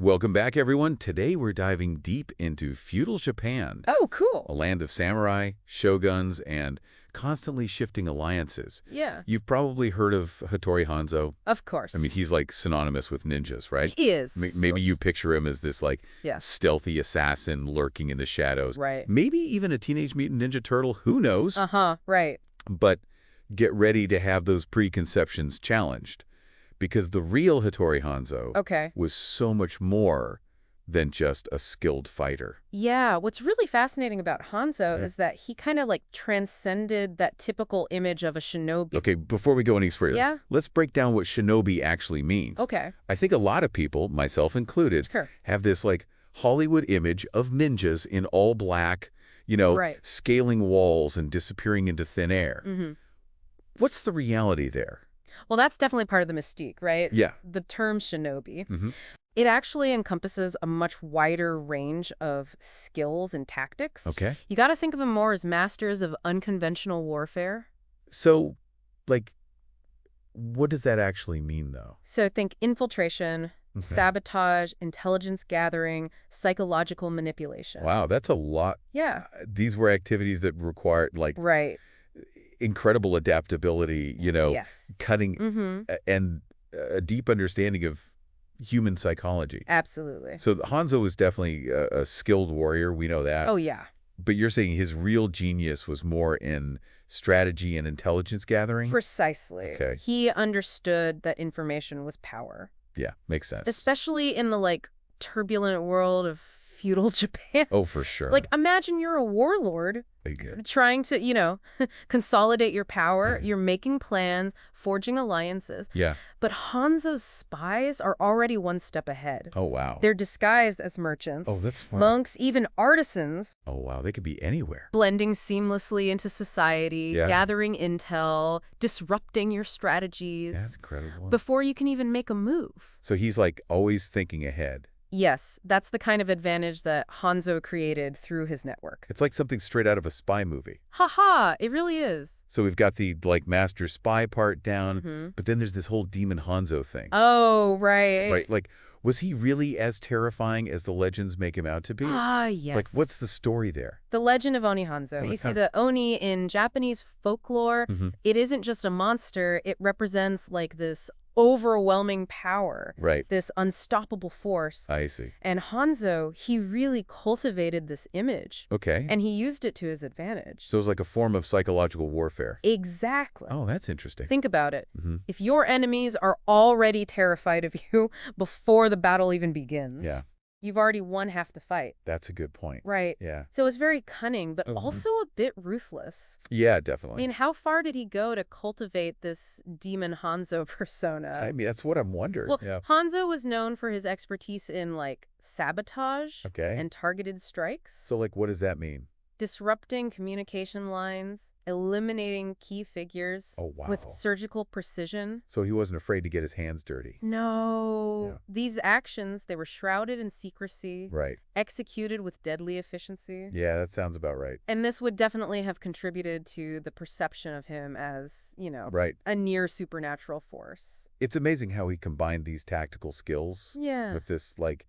Welcome back, everyone. Today we're diving deep into feudal Japan, Oh, a cool. land of samurai, shoguns, and constantly shifting alliances. Yeah, You've probably heard of Hattori Hanzo. of course. I mean, he's like synonymous with ninjas, right? He is. Maybe you picture him as this like Yeah. stealthy assassin lurking in the shadows. Right. Maybe even a Teenage Mutant Ninja Turtle, who knows? Right. But get ready to have those preconceptions challenged, because the real Hattori Hanzo Okay. was so much more than just a skilled fighter. Yeah, what's really fascinating about Hanzo Yeah. is that he kind of like transcended that typical image of a shinobi. Okay, before we go any further, Yeah? let's break down what shinobi actually means. Okay. I think a lot of people, myself included, Sure. have this like Hollywood image of ninjas in all black, you know, Right. scaling walls and disappearing into thin air. Mm-hmm. What's the reality there? Well, that's definitely part of the mystique, right? Yeah. The term shinobi. Mm-hmm. It actually encompasses a much wider range of skills and tactics. Okay. You got to think of them more as masters of unconventional warfare. So, like, what does that actually mean, though? So think infiltration, Okay. sabotage, intelligence gathering, psychological manipulation. Wow, that's a lot. Yeah. These were activities that required, like, Right. incredible adaptability, you know, Yes. cutting Mm-hmm. and a deep understanding of human psychology. Absolutely. So Hanzo was definitely a skilled warrior. We know that. Oh, yeah. But you're saying his real genius was more in strategy and intelligence gathering? Precisely. Okay. He understood that information was power, Yeah, makes sense. especially in the, like, turbulent world of feudal Japan. Oh, for sure. Like, imagine you're a warlord Very good. trying to, consolidate your power. Yeah. You're making plans, forging alliances. Yeah. But Hanzo's spies are already one step ahead. Oh, wow. They're disguised as merchants, Oh, that's smart. monks, even artisans, Oh, wow. They could be anywhere. blending seamlessly into society, Yeah. gathering intel, disrupting your strategies That's incredible. before you can even make a move. So he's like always thinking ahead. Yes, that's the kind of advantage that Hanzo created through his network. It's like something straight out of a spy movie. Haha, it really is. So we've got the like master spy part down, Hmm. but then there's this whole demon Hanzo thing. Oh, right. Right? Like, was he really as terrifying as the legends make him out to be? Ah, yes. Like, what's the story there? The legend of Oni Hanzo. Well, You see, kind the Oni in Japanese folklore, Mhm. it isn't just a monster. It represents like this overwhelming power, Right. this unstoppable force. I see. And Hanzo, he really cultivated this image, Okay. and he used it to his advantage. So it's like a form of psychological warfare. Exactly. Oh, that's interesting. Think about it. Hmm. If your enemies are already terrified of you before the battle even begins, Yeah. you've already won half the fight. That's a good point. Right. Yeah. So it's very cunning, but Mhm. also a bit ruthless. Yeah, I definitely. mean, how far did he go to cultivate this demon Hanzo persona? I mean, that's what I'm wondering. Well, Yeah. Hanzo was known for his expertise in, like, sabotage Okay. and targeted strikes, So, like, what does that mean? disrupting communication lines, eliminating key figures Oh, wow. with surgical precision. So he wasn't afraid to get his hands dirty. No. Yeah. These actions, they were shrouded in secrecy, Right. executed with deadly efficiency. Yeah, that sounds about right. And this would definitely have contributed to the perception of him as, Right. a near supernatural force. It's amazing how he combined these tactical skills Yeah. with this, like,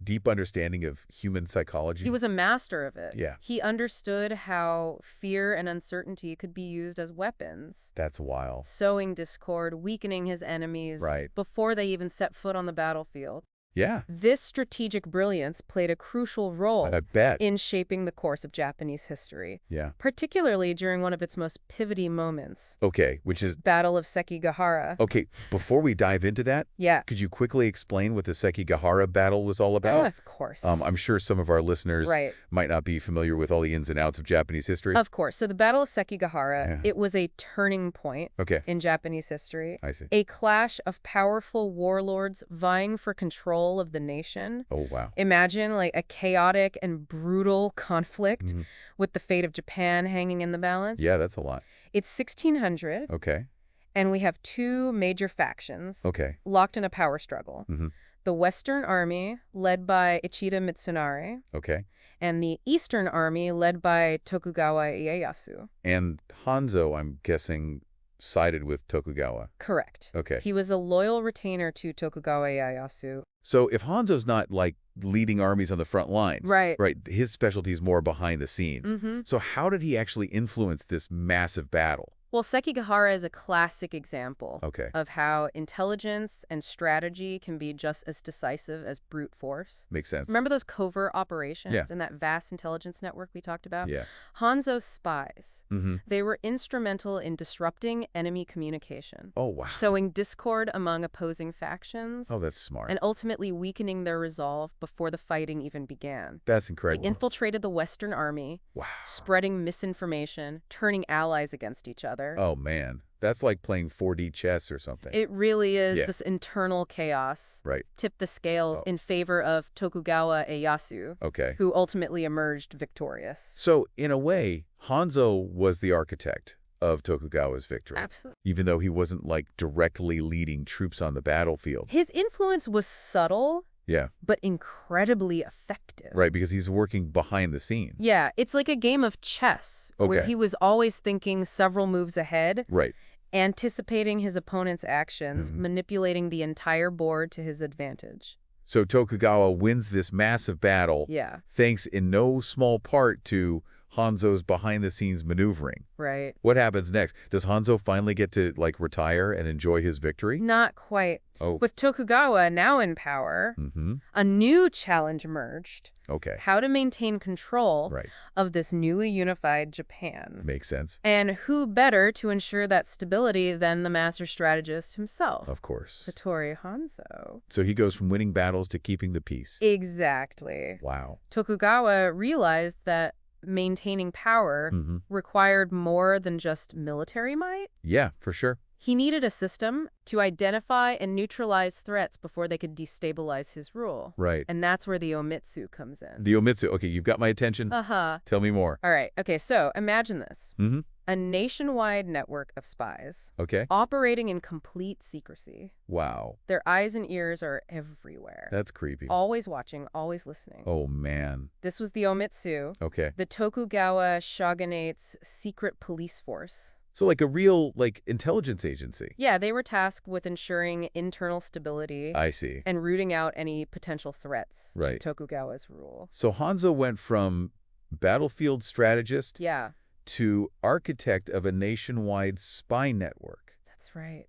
deep understanding of human psychology. He was a master of it. Yeah. He understood how fear and uncertainty could be used as weapons, That's wild. sowing discord, weakening his enemies Right. before they even set foot on the battlefield. Yeah, This strategic brilliance played a crucial role I bet. in shaping the course of Japanese history, Yeah. particularly during one of its most pivoty moments, Okay, which is... Battle of Sekigahara. Okay, before we dive into that, Yeah. could you quickly explain what the Sekigahara battle was all about? Of course. I'm sure some of our listeners Right. might not be familiar with all the ins and outs of Japanese history. Of course. So the Battle of Sekigahara, Yeah. it was a turning point Okay, in Japanese history. I see. A clash of powerful warlords vying for control of the nation. Oh, wow. Imagine like a chaotic and brutal conflict Mhm. with the fate of Japan hanging in the balance. Yeah, that's a lot. It's 1600, Okay, and we have two major factions okay. locked in a power struggle. Hmm. The Western Army, led by Ichida Mitsunari, Okay. and the Eastern Army, led by Tokugawa Ieyasu. And Hanzo, I'm guessing, sided with Tokugawa. Correct. Okay. He was a loyal retainer to Tokugawa Ieyasu, So if Hanzo's not, like, leading armies on the front lines, Right. his specialty is more behind the scenes. So how did he actually influence this massive battle? Well, Sekigahara is a classic example Okay. of how intelligence and strategy can be just as decisive as brute force. Makes sense. Remember those covert operations Yeah. and that vast intelligence network we talked about? Yeah. Hanzo's spies. Mm-hmm. They were instrumental in disrupting enemy communication, Oh, wow. sowing discord among opposing factions, Oh, that's smart. and ultimately weakening their resolve before the fighting even began. That's They incredible. infiltrated the Western army, Wow. spreading misinformation, turning allies against each other. Oh, man. That's like playing 4D chess or something. It really is. Yeah. This internal chaos Right. tipped the scales Oh. in favor of Tokugawa Ieyasu, Okay. who ultimately emerged victorious. So, in a way, Hanzo was the architect of Tokugawa's victory. Absolutely. Even though he wasn't, like, directly leading troops on the battlefield. His influence was subtle, Yeah. but incredibly effective. Right, because he's working behind the scenes. Yeah, it's like a game of chess where Okay. he was always thinking several moves ahead, Right. anticipating his opponent's actions, Mhm. manipulating the entire board to his advantage. So Tokugawa wins this massive battle Yeah, thanks in no small part to Hanzo's behind-the-scenes maneuvering. right. What happens next? Does Hanzo finally get to, like, retire and enjoy his victory? Not quite. Oh. With Tokugawa now in power, Mm-hmm. a new challenge emerged: Okay. how to maintain control Right. of this newly unified Japan. Makes sense. And who better to ensure that stability than the master strategist himself, Of course. Hattori Hanzo. So he goes from winning battles to keeping the peace. Exactly. Wow. Tokugawa realized that maintaining power Mm-hmm. required more than just military might. Yeah, for sure. He needed a system to identify and neutralize threats before they could destabilize his rule. Right. And that's where the Omitsu comes in. The Omitsu. Okay, you've got my attention. Uh-huh. Tell me more. All right. Okay, so imagine this. Mm-hmm. A nationwide network of spies Okay. operating in complete secrecy. Wow. Their eyes and ears are everywhere. That's creepy. Always watching, always listening. Oh, man. This was the Omitsu, Okay. the Tokugawa Shogunate's secret police force. So like a real, like, intelligence agency. Yeah, they were tasked with ensuring internal stability I see. and rooting out any potential threats Right. to Tokugawa's rule. So Hanzo went from battlefield strategist Yeah, to architect of a nationwide spy network. that's right.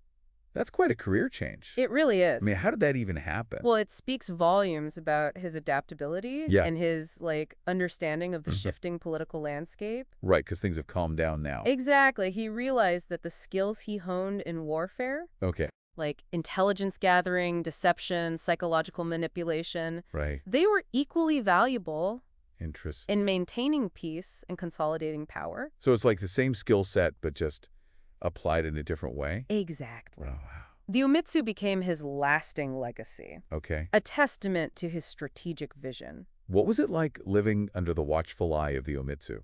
That's quite a career change. It really is. I mean, how did that even happen? Well, it speaks volumes about his adaptability Yeah. and his, like, understanding of the Mhm. shifting political landscape. Right, because things have calmed down now. Exactly. He realized that the skills he honed in warfare, Okay, like intelligence gathering, deception, psychological manipulation, right. they were equally valuable Interesting. in maintaining peace and consolidating power. So it's like the same skill set, but just applied in a different way? Exactly. Oh, wow. The Omitsu became his lasting legacy, Okay. a testament to his strategic vision. What was it like living under the watchful eye of the Omitsu?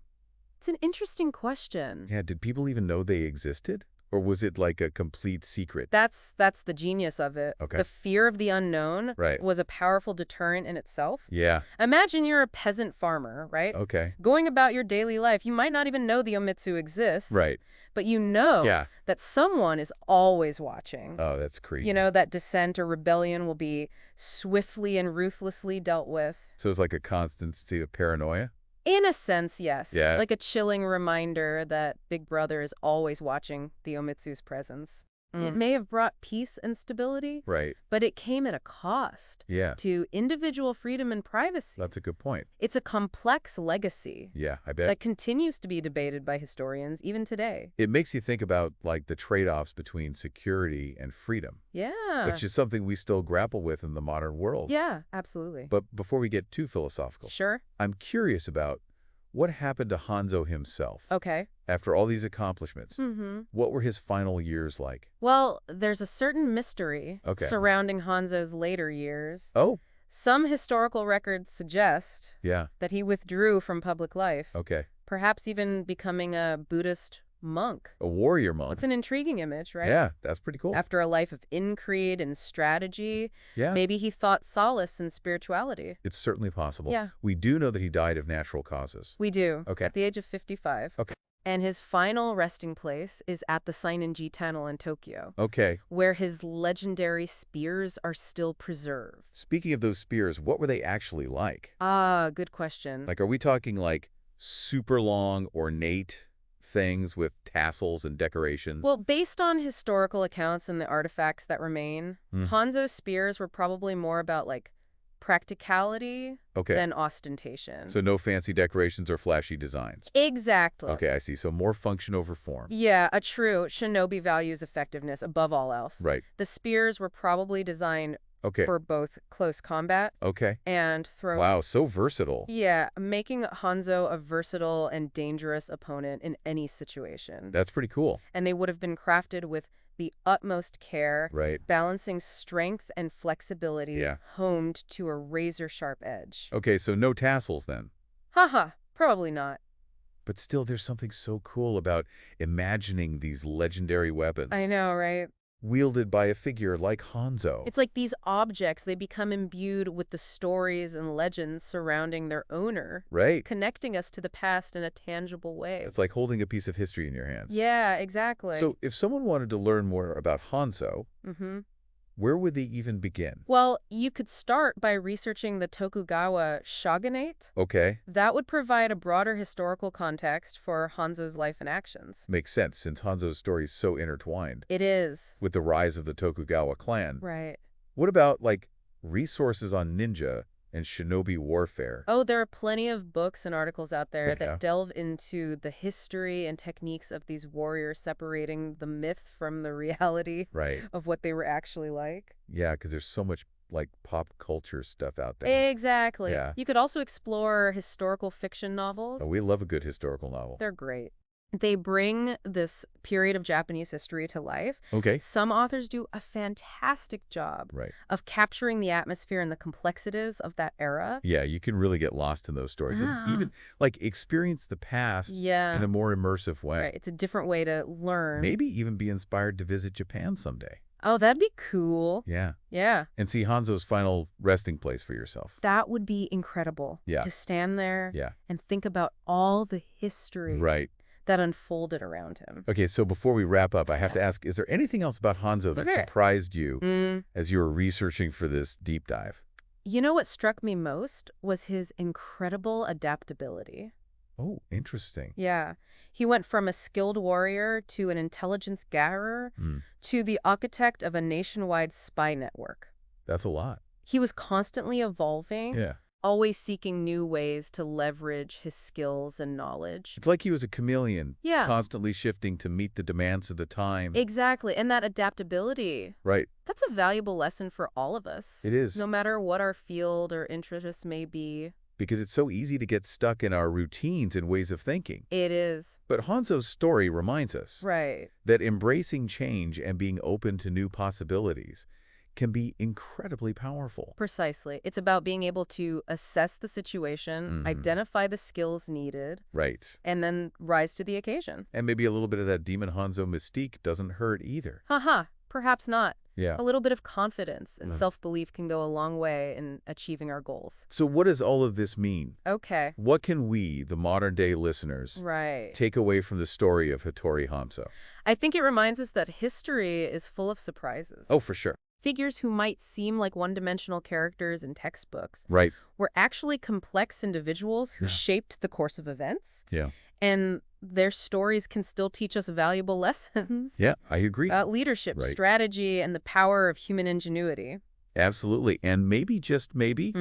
It's an interesting question. Yeah, did people even know they existed? Or was it like a complete secret? That's the genius of it. Okay. The fear of the unknown Right. was a powerful deterrent in itself. Yeah, Imagine you're a peasant farmer, right? okay. Going about your daily life, you might not even know the Omitsu exists. Right. But you know Yeah. that someone is always watching. Oh, that's creepy. You know, that dissent or rebellion will be swiftly and ruthlessly dealt with. So it's like a constant state of paranoia? In a sense, yes. Yeah. Like a chilling reminder that Big Brother is always watching the Omitsu's presence. It may have brought peace and stability, Right. but it came at a cost Yeah, to individual freedom and privacy. that's a good point. It's a complex legacy Yeah, I bet. that continues to be debated by historians even today. It makes you think about, like, the trade-offs between security and freedom, Yeah. which is something we still grapple with in the modern world. Yeah, absolutely. But before we get too philosophical, Sure. I'm curious about what happened to Hanzo himself. Okay. After all these accomplishments, Mm-hmm. what were his final years like? Well, there's a certain mystery Okay. surrounding Hanzo's later years. Oh, Some historical records suggest yeah, that he withdrew from public life, okay. perhaps even becoming a Buddhist monk. A warrior monk. It's an intriguing image, right? Yeah, that's pretty cool. After a life of increed and strategy, Yeah, maybe he thought solace in spirituality. it's certainly possible. Yeah. We do know that he died of natural causes. We do. Okay. At the age of 55. Okay. And his final resting place is at the Seininji Tunnel in Tokyo, Okay. where his legendary spears are still preserved. Speaking of those spears, what were they actually like? Ah, good question. Like, are we talking like super long, ornate things with tassels and decorations? Well, based on historical accounts and the artifacts that remain, Hanzo's spears were probably more about, like, practicality Okay. than ostentation. So no fancy decorations or flashy designs. Exactly. Okay, I see. So more function over form. Yeah, a true shinobi values effectiveness above all else. Right. The spears were probably designed Okay. for both close combat Okay. and throw. Wow, so versatile. Yeah, making Hanzo a versatile and dangerous opponent in any situation. That's pretty cool. And they would have been crafted with the utmost care, Right. balancing strength and flexibility, Yeah. honed to a razor-sharp edge. Okay, so no tassels then. Haha, probably not. But still, there's something so cool about imagining these legendary weapons. I know, right? Wielded by a figure like Hanzo. It's like these objects, they become imbued with the stories and legends surrounding their owner, Right. connecting us to the past in a tangible way. It's like holding a piece of history in your hands. Yeah, exactly. So if someone wanted to learn more about Hanzo, where would they even begin? Well, you could start by researching the Tokugawa Shogunate. Okay. That would provide a broader historical context for Hanzo's life and actions. Makes sense, since Hanzo's story is so intertwined It is. with the rise of the Tokugawa clan. Right. What about, like, resources on ninja and shinobi warfare? Oh, there are plenty of books and articles out there Yeah. that delve into the history and techniques of these warriors, separating the myth from the reality Right. of what they were actually like. Yeah, because there's so much, like, pop culture stuff out there. Exactly. Yeah. You could also explore historical fiction novels. Oh, we love a good historical novel. They're great. They bring this period of Japanese history to life. Okay. Some authors do a fantastic job Right. of capturing the atmosphere and the complexities of that era. Yeah, you can really get lost in those stories and even, like, experience the past Yeah. in a more immersive way. Right. It's a different way to learn. Maybe even be inspired to visit Japan someday. Oh, that'd be cool. Yeah. Yeah. And see Hanzo's final resting place for yourself. That would be incredible. Yeah. To stand there Yeah. and think about all the history Right. that unfolded around him. Okay, so before we wrap up, I have to ask, is there anything else about Hanzo that Okay. surprised you as you were researching for this deep dive? You know what struck me most was his incredible adaptability. Oh, interesting. Yeah. He went from a skilled warrior to an intelligence gatherer to the architect of a nationwide spy network. That's a lot. He was constantly evolving, Yeah. always seeking new ways to leverage his skills and knowledge. It's like he was a chameleon, Yeah. constantly shifting to meet the demands of the time. Exactly. And that adaptability, Right. that's a valuable lesson for all of us. It is. No matter what our field or interests may be. Because it's so easy to get stuck in our routines and ways of thinking. It is. But Hanzo's story reminds us Right. that embracing change and being open to new possibilities can be incredibly powerful. Precisely. It's about being able to assess the situation, identify the skills needed, Right. and then rise to the occasion. And maybe a little bit of that Demon Hanzo mystique doesn't hurt either. Haha, perhaps not. Yeah. A little bit of confidence and self-belief can go a long way in achieving our goals. So what does all of this mean? Okay. What can we, the modern-day listeners, Right. take away from the story of Hattori Hanzo? I think it reminds us that history is full of surprises. Oh, for sure. Figures who might seem like one-dimensional characters in textbooks Right. were actually complex individuals who shaped the course of events. Yeah. And their stories can still teach us valuable lessons Yeah, I agree. about leadership, Right. strategy, and the power of human ingenuity. Absolutely. And maybe, just maybe,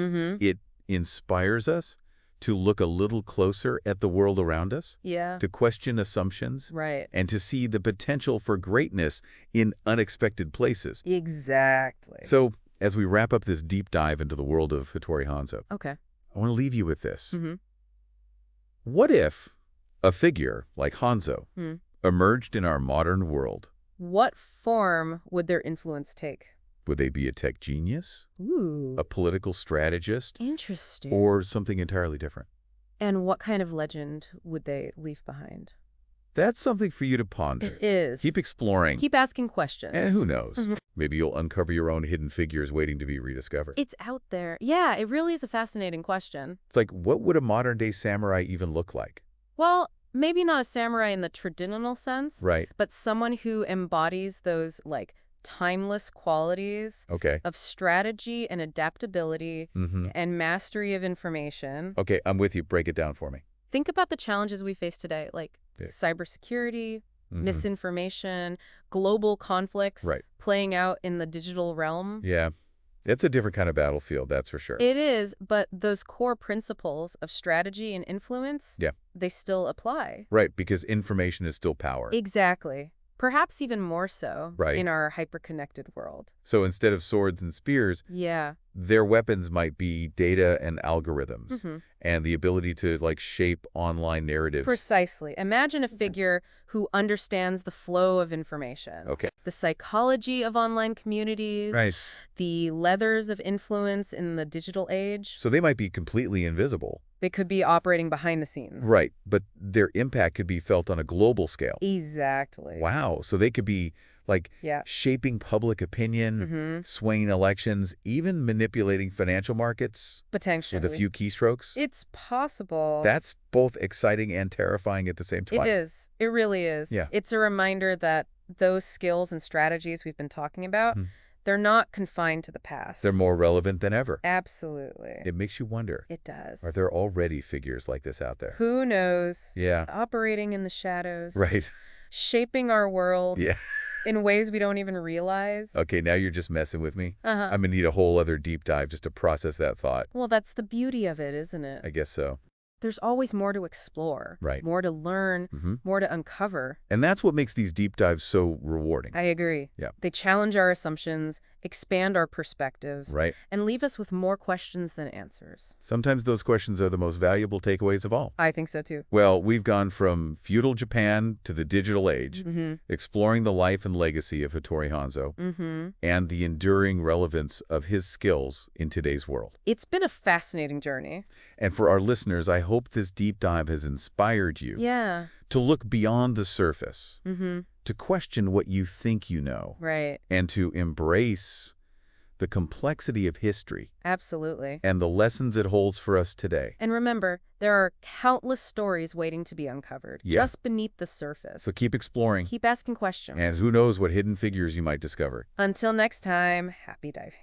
it inspires us to look a little closer at the world around us, Yeah. to question assumptions, Right. and to see the potential for greatness in unexpected places. Exactly. So, as we wrap up this deep dive into the world of Hattori Hanzo, Okay. I want to leave you with this. Mm-hmm. What if a figure like Hanzo emerged in our modern world? What form would their influence take? Would they be a tech genius, Ooh. a political strategist, Interesting. or something entirely different? And what kind of legend would they leave behind? That's something for you to ponder. It is. Keep exploring. Keep asking questions. And who knows? Maybe you'll uncover your own hidden figures waiting to be rediscovered. It's out there. Yeah, it really is a fascinating question. It's like, what would a modern-day samurai even look like? Well, maybe not a samurai in the traditional sense, Right. but someone who embodies those, like, timeless qualities Okay. of strategy and adaptability and mastery of information. Okay, I'm with you. Break it down for me. Think about the challenges we face today, like Yeah. cybersecurity, misinformation, global conflicts Right. playing out in the digital realm. Yeah. It's a different kind of battlefield, that's for sure. It is, but those core principles of strategy and influence, Yeah. they still apply. Right, because information is still power. Exactly. Perhaps even more so Right. in our hyper-connected world. So instead of swords and spears, Yeah. their weapons might be data and algorithms and the ability to like shape online narratives. Precisely. Imagine a figure who understands the flow of information. Okay. The psychology of online communities. Right. The levers of influence in the digital age. So they might be completely invisible. They could be operating behind the scenes. Right. But their impact could be felt on a global scale. Exactly. Wow. So they could be like Yeah. shaping public opinion, swaying elections, even manipulating financial markets Potentially. with a few keystrokes. It's possible. That's both exciting and terrifying at the same time. It is. It really is. Yeah. It's a reminder that those skills and strategies we've been talking about, they're not confined to the past. They're more relevant than ever. Absolutely. It makes you wonder, It does. are there already figures like this out there? Who knows? Yeah. Operating in the shadows. Right. Shaping our world. Yeah. In ways we don't even realize. Okay, now you're just messing with me. I'm going to need a whole other deep dive just to process that thought. Well, that's the beauty of it, isn't it? I guess so. There's always more to explore. Right. More to learn. More to uncover. And that's what makes these deep dives so rewarding. I agree. Yeah. They challenge our assumptions, expand our perspectives, Right. and leave us with more questions than answers. Sometimes those questions are the most valuable takeaways of all. I think so, too. Well, we've gone from feudal Japan to the digital age, exploring the life and legacy of Hattori Hanzo, and the enduring relevance of his skills in today's world. It's been a fascinating journey. And for our listeners, I hope this deep dive has inspired you Yeah. to look beyond the surface, to question what you think you know, Right. and to embrace the complexity of history Absolutely. and the lessons it holds for us today. And remember, there are countless stories waiting to be uncovered, just beneath the surface. So keep exploring. Keep asking questions. And who knows what hidden figures you might discover. Until next time, happy diving.